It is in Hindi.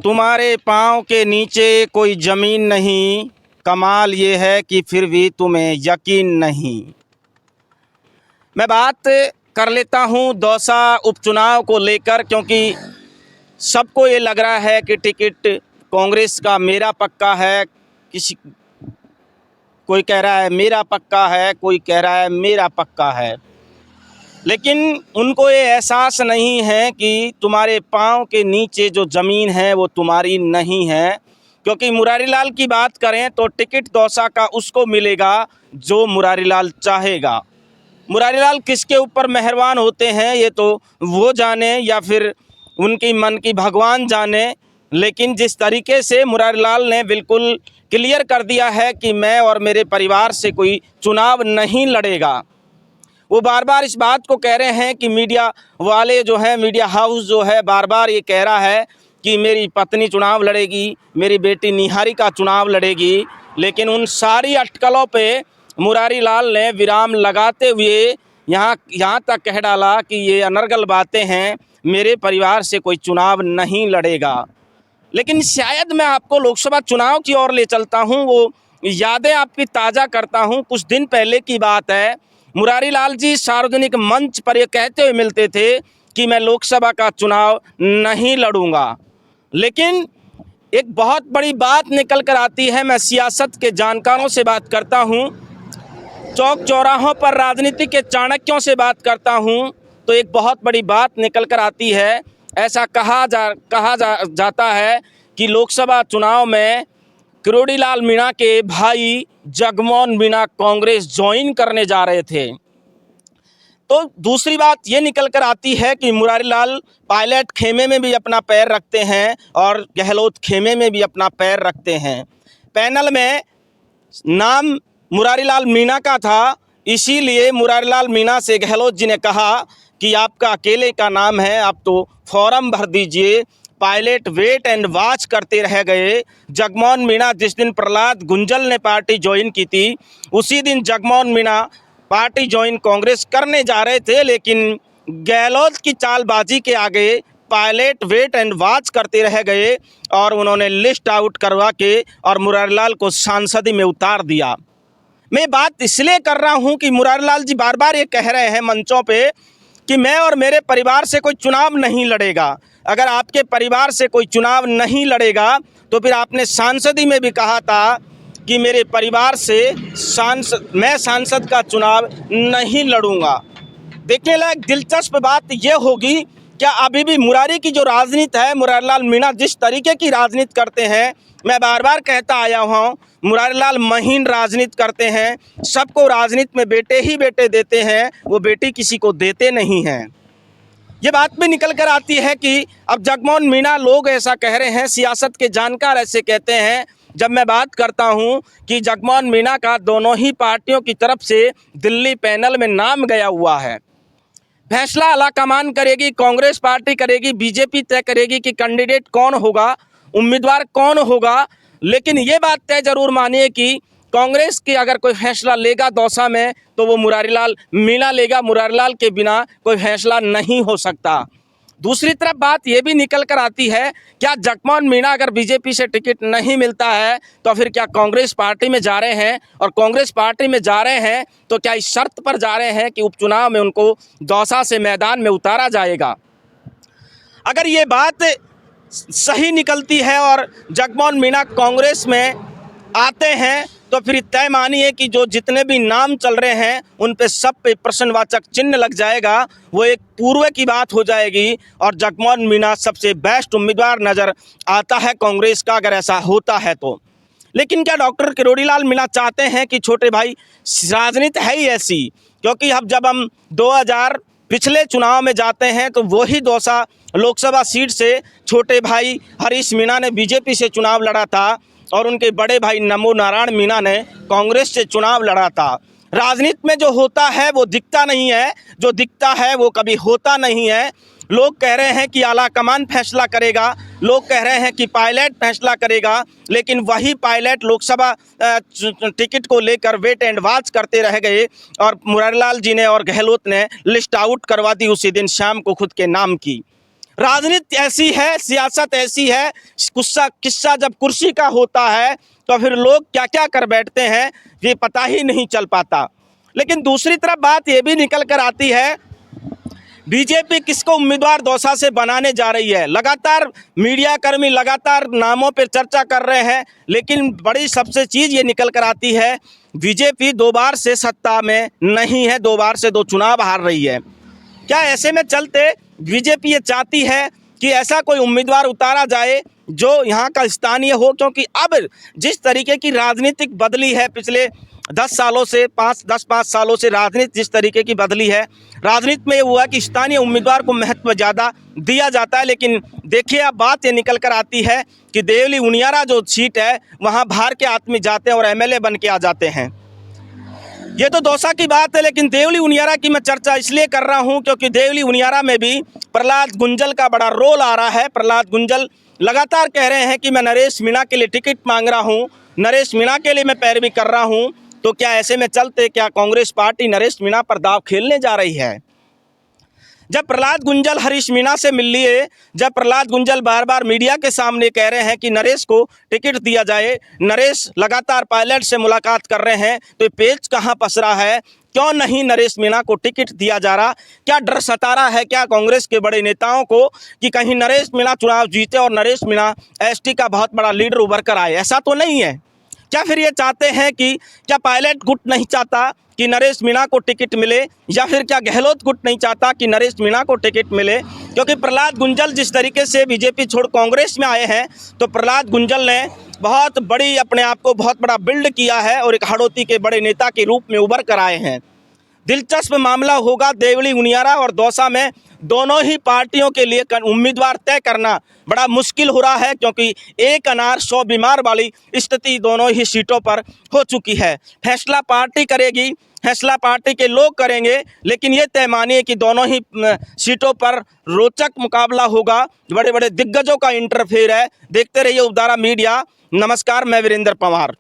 तुम्हारे पाँव के नीचे कोई ज़मीन नहीं, कमाल ये है कि फिर भी तुम्हें यकीन नहीं। मैं बात कर लेता हूँ दौसा उपचुनाव को लेकर, क्योंकि सबको ये लग रहा है कि टिकट कांग्रेस का मेरा पक्का है। कोई कह रहा है मेरा पक्का है, कोई कह रहा है मेरा पक्का है, लेकिन उनको ये एहसास नहीं है कि तुम्हारे पाँव के नीचे जो ज़मीन है वो तुम्हारी नहीं है। क्योंकि मुरारी लाल की बात करें तो टिकट दौसा का उसको मिलेगा जो मुरारी लाल चाहेगा। मुरारी लाल किसके ऊपर मेहरबान होते हैं ये तो वो जाने या फिर उनकी मन की भगवान जाने, लेकिन जिस तरीके से मुरारी लाल ने बिल्कुल क्लियर कर दिया है कि मैं और मेरे परिवार से कोई चुनाव नहीं लड़ेगा। वो बार बार इस बात को कह रहे हैं कि मीडिया वाले जो हैं, मीडिया हाउस जो है बार बार ये कह रहा है कि मेरी पत्नी चुनाव लड़ेगी, मेरी बेटी निहारिका चुनाव लड़ेगी, लेकिन उन सारी अटकलों पे मुरारी लाल ने विराम लगाते हुए यहाँ तक कह डाला कि ये अनर्गल बातें हैं, मेरे परिवार से कोई चुनाव नहीं लड़ेगा। लेकिन शायद मैं आपको लोकसभा चुनाव की ओर ले चलता हूँ, वो यादें आपकी ताज़ा करता हूँ। कुछ दिन पहले की बात है, मुरारी लाल जी सार्वजनिक मंच पर ये कहते हुए मिलते थे कि मैं लोकसभा का चुनाव नहीं लड़ूंगा, लेकिन एक बहुत बड़ी बात निकल कर आती है। मैं सियासत के जानकारों से बात करता हूँ, चौक चौराहों पर राजनीति के चाणक्यों से बात करता हूँ, तो एक बहुत बड़ी बात निकल कर आती है। ऐसा कहा जाता है कि लोकसभा चुनाव में किरोड़ी लाल मीणा के भाई जगमोहन मीणा कांग्रेस ज्वाइन करने जा रहे थे। तो दूसरी बात ये निकल कर आती है कि मुरारी लाल पायलट खेमे में भी अपना पैर रखते हैं और गहलोत खेमे में भी अपना पैर रखते हैं। पैनल में नाम मुरारी लाल मीणा का था, इसीलिए मुरारी लाल मीणा से गहलोत जी ने कहा कि आपका अकेले का नाम है, आप तो फॉर्म भर दीजिए। पायलट वेट एंड वॉच करते रह गए। जगमोहन मीणा जिस दिन प्रहलाद गुंजल ने पार्टी ज्वाइन की थी, उसी दिन जगमोहन मीणा पार्टी ज्वाइन कांग्रेस करने जा रहे थे, लेकिन गहलोत की चालबाजी के आगे पायलट वेट एंड वॉच करते रह गए और उन्होंने लिस्ट आउट करवा के और मुरारी लाल को सांसदी में उतार दिया। मैं बात इसलिए कर रहा हूं कि मुरारी लाल जी बार बार ये कह रहे हैं मंचों पे कि मैं और मेरे परिवार से कोई चुनाव नहीं लड़ेगा। अगर आपके परिवार से कोई चुनाव नहीं लड़ेगा तो फिर आपने सांसदी में भी कहा था कि मेरे परिवार से मैं सांसद का चुनाव नहीं लड़ूंगा। देखने लायक दिलचस्प बात यह होगी, क्या अभी भी मुरारी की जो राजनीति है, मुरारी लाल मीणा जिस तरीके की राजनीति करते हैं, मैं बार बार कहता आया हूँ, मुरारी लाल महीन राजनीति करते हैं, सबको राजनीति में बेटे ही बेटे देते हैं, वो बेटी किसी को देते नहीं हैं। ये बात भी निकल कर आती है कि अब जगमोहन मीणा, लोग ऐसा कह रहे हैं, सियासत के जानकार ऐसे कहते हैं, जब मैं बात करता हूं कि जगमोहन मीणा का दोनों ही पार्टियों की तरफ से दिल्ली पैनल में नाम गया हुआ है। फैसला आलाकमान करेगी, कांग्रेस पार्टी करेगी, बीजेपी तय करेगी कि कैंडिडेट कौन होगा, उम्मीदवार कौन होगा, लेकिन ये बात तय जरूर मानिए कि कांग्रेस की अगर कोई फैसला लेगा दौसा में तो वो मुरारी लाल मीणा लेगा। मुरारी लाल के बिना कोई फैसला नहीं हो सकता। दूसरी तरफ बात ये भी निकल कर आती है, क्या जगमोहन मीणा अगर बीजेपी से टिकट नहीं मिलता है तो फिर क्या कांग्रेस पार्टी में जा रहे हैं, और कांग्रेस पार्टी में जा रहे हैं तो क्या इस शर्त पर जा रहे हैं कि उपचुनाव में उनको दौसा से मैदान में उतारा जाएगा। अगर ये बात सही निकलती है और जगमोहन मीणा कांग्रेस में आते हैं तो फिर तय मानिए कि जो जितने भी नाम चल रहे हैं उन पे सब पे प्रश्नवाचक चिन्ह लग जाएगा। वो एक पूर्व की बात हो जाएगी और जगमोहन मीणा सबसे बेस्ट उम्मीदवार नज़र आता है कांग्रेस का, अगर ऐसा होता है तो। लेकिन क्या डॉक्टर किरोड़ी लाल मीणा चाहते हैं कि छोटे भाई, राजनीति है ही ऐसी, क्योंकि अब जब हम 2000 पिछले चुनाव में जाते हैं तो वही दौसा लोकसभा सीट से छोटे भाई हरीश मीणा ने बीजेपी से चुनाव लड़ा था और उनके बड़े भाई नमो नारायण मीणा ने कांग्रेस से चुनाव लड़ा था। राजनीति में जो होता है वो दिखता नहीं है, जो दिखता है वो कभी होता नहीं है। लोग कह रहे हैं कि आलाकमान फैसला करेगा, लोग कह रहे हैं कि पायलट फैसला करेगा, लेकिन वही पायलट लोकसभा टिकट को लेकर वेट एंड वॉच करते रह गए और मुरारी लाल जी ने और गहलोत ने लिस्ट आउट करवा दी उसी दिन शाम को खुद के नाम की। राजनीति ऐसी है, सियासत ऐसी है, किस्सा जब कुर्सी का होता है तो फिर लोग क्या क्या कर बैठते हैं ये पता ही नहीं चल पाता। लेकिन दूसरी तरफ बात ये भी निकल कर आती है, बीजेपी किसको उम्मीदवार दौसा से बनाने जा रही है। लगातार मीडिया कर्मी लगातार नामों पर चर्चा कर रहे हैं, लेकिन बड़ी सबसे चीज़ ये निकल कर आती है, बीजेपी 2 बार से सत्ता में नहीं है, 2 बार से 2 चुनाव हार रही है। क्या ऐसे में चलते बीजेपी ये चाहती है कि ऐसा कोई उम्मीदवार उतारा जाए जो यहाँ का स्थानीय हो, क्योंकि अब जिस तरीके की राजनीतिक बदली है पिछले 10 सालों से 5 सालों से राजनीति जिस तरीके की बदली है, राजनीति में ये हुआ कि स्थानीय उम्मीदवार को महत्व ज़्यादा दिया जाता है। लेकिन देखिए अब बात ये निकल कर आती है कि देवली उनियारा जो सीट है वहाँ बाहर के आदमी जाते हैं और एमएलए बन के आ जाते हैं। ये तो दौसा की बात है, लेकिन देवली उनियारा की मैं चर्चा इसलिए कर रहा हूं क्योंकि देवली उनियारा में भी प्रहलाद गुंजल का बड़ा रोल आ रहा है। प्रहलाद गुंजल लगातार कह रहे हैं कि मैं नरेश मीणा के लिए टिकट मांग रहा हूं, नरेश मीणा के लिए मैं पैरवी कर रहा हूं। तो क्या ऐसे में चलते क्या कांग्रेस पार्टी नरेश मीणा पर दाव खेलने जा रही है? जब प्रहलाद गुंजल हरीश मीणा से मिल लिए, जब प्रहलाद गुंजल बार बार मीडिया के सामने कह रहे हैं कि नरेश को टिकट दिया जाए, नरेश लगातार पायलट से मुलाकात कर रहे हैं, तो ये पेच कहाँ पसरा है? क्यों नहीं नरेश मीणा को टिकट दिया जा रहा? क्या डर सता रहा है क्या कांग्रेस के बड़े नेताओं को कि कहीं नरेश मीणा चुनाव जीते और नरेश मीणा एसटी का बहुत बड़ा लीडर उभर कर आए? ऐसा तो नहीं है। क्या फिर ये चाहते हैं कि क्या पायलट गुट नहीं चाहता कि नरेश मीणा को टिकट मिले, या फिर क्या गहलोत गुट नहीं चाहता कि नरेश मीणा को टिकट मिले? क्योंकि प्रहलाद गुंजल जिस तरीके से बीजेपी छोड़ कांग्रेस में आए हैं, तो प्रहलाद गुंजल ने बहुत बड़ी अपने आप को बहुत बड़ा बिल्ड किया है और एक हड़ौती के बड़े नेता के रूप में उभर कर आए हैं। दिलचस्प मामला होगा देवली उनियारा और दौसा में, दोनों ही पार्टियों के लिए उम्मीदवार तय करना बड़ा मुश्किल हो रहा है, क्योंकि एक अनार 100 बीमार वाली स्थिति दोनों ही सीटों पर हो चुकी है। फैसला पार्टी करेगी, फैसला पार्टी के लोग करेंगे, लेकिन ये तय मानिए कि दोनों ही सीटों पर रोचक मुकाबला होगा। बड़े बड़े दिग्गजों का इंटरफेयर है। देखते रहिए उपधारा मीडिया। नमस्कार, मैं वीरेंद्र पंवार।